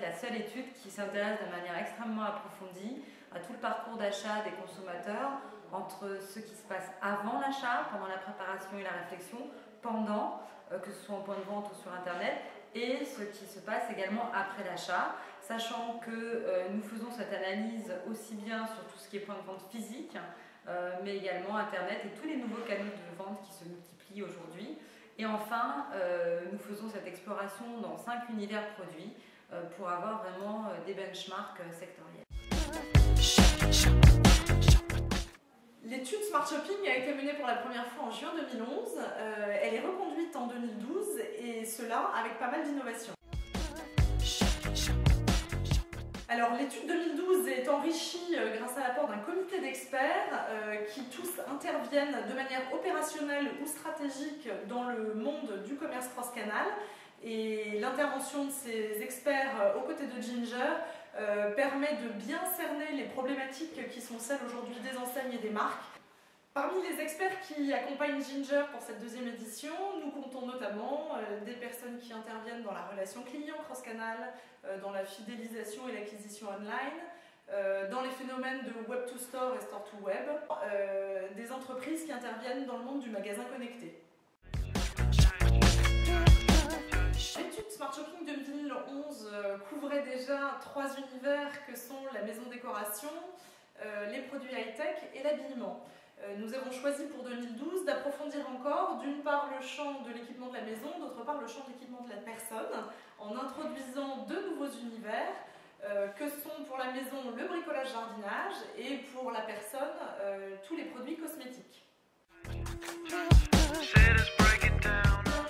la seule étude qui s'intéresse de manière extrêmement approfondie à tout le parcours d'achat des consommateurs, entre ce qui se passe avant l'achat, pendant la préparation et la réflexion, pendant, que ce soit en point de vente ou sur Internet, et ce qui se passe également après l'achat, sachant que nous faisons cette analyse aussi bien sur tout ce qui est point de vente physique, mais également Internet et tous les nouveaux canaux de vente qui se multiplient aujourd'hui. Et enfin, nous faisons cette exploration dans 5 univers produits pour avoir vraiment des benchmarks sectoriels. L'étude Smart Shopping a été menée pour la première fois en juin 2011. Elle est reconduite en 2012 et cela avec pas mal d'innovations. Alors l'étude 2012 est enrichie grâce à l'apport d'un comité d'experts qui tous interviennent de manière opérationnelle ou stratégique dans le monde du commerce cross-canal. Et l'intervention de ces experts aux côtés de Ginger permet de bien cerner les problématiques qui sont celles aujourd'hui des enseignes et des marques. Parmi les experts qui accompagnent Ginger pour cette deuxième édition, nous comptons notamment des personnes qui interviennent dans la relation client cross-canal, dans la fidélisation et l'acquisition online, dans les phénomènes de web to store et store to web, des entreprises qui interviennent dans le monde du magasin connecté. L'étude Smart Shopping 2011 couvrait déjà 3 univers que sont la maison décoration, les produits high-tech et l'habillement. Nous avons choisi pour 2012 d'approfondir encore d'une part le champ de l'équipement de la maison, d'autre part le champ de l'équipement de la personne, en introduisant 2 nouveaux univers que sont pour la maison le bricolage jardinage et pour la personne tous les produits cosmétiques.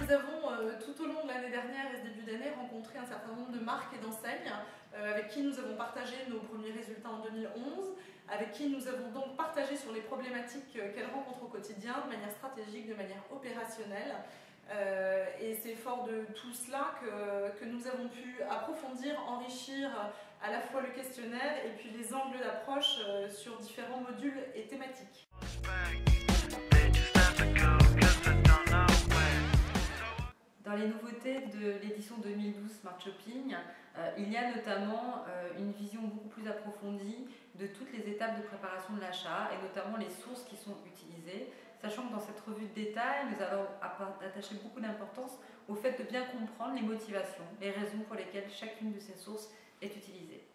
Nous avons tout au long de l'année dernière et ce début d'année rencontré un certain nombre de marques et d'enseignes avec qui nous avons partagé nos premiers résultats en 2011, avec qui nous avons donc partagé sur les problématiques qu'elles rencontrent au quotidien de manière stratégique, de manière opérationnelle. Et c'est fort de tout cela que nous avons pu approfondir, enrichir à la fois le questionnaire et puis les angles d'approche sur différents modules et thématiques. Dans les nouveautés de l'édition 2012 Smart Shopping, il y a notamment une vision beaucoup plus approfondie de toutes les étapes de préparation de l'achat et notamment les sources qui sont utilisées, sachant que dans cette revue de détail, nous avons attaché beaucoup d'importance au fait de bien comprendre les motivations, les raisons pour lesquelles chacune de ces sources est utilisée.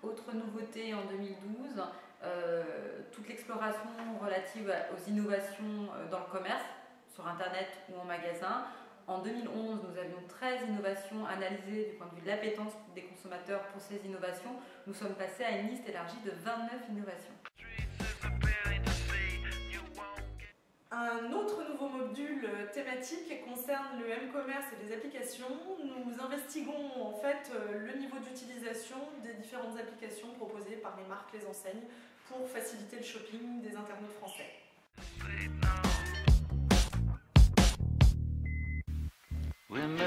Autre nouveauté en 2012, toute l'exploration relative aux innovations dans le commerce, sur Internet ou en magasin. En 2011, nous avions 13 innovations analysées du point de vue de l'appétence des consommateurs pour ces innovations. Nous sommes passés à une liste élargie de 29 innovations. Un autre nouveau module thématique concerne le m-commerce et les applications. Nous investiguons en fait le niveau d'utilisation des différentes applications proposées par les marques, les enseignes, pour faciliter le shopping des internautes français. Remember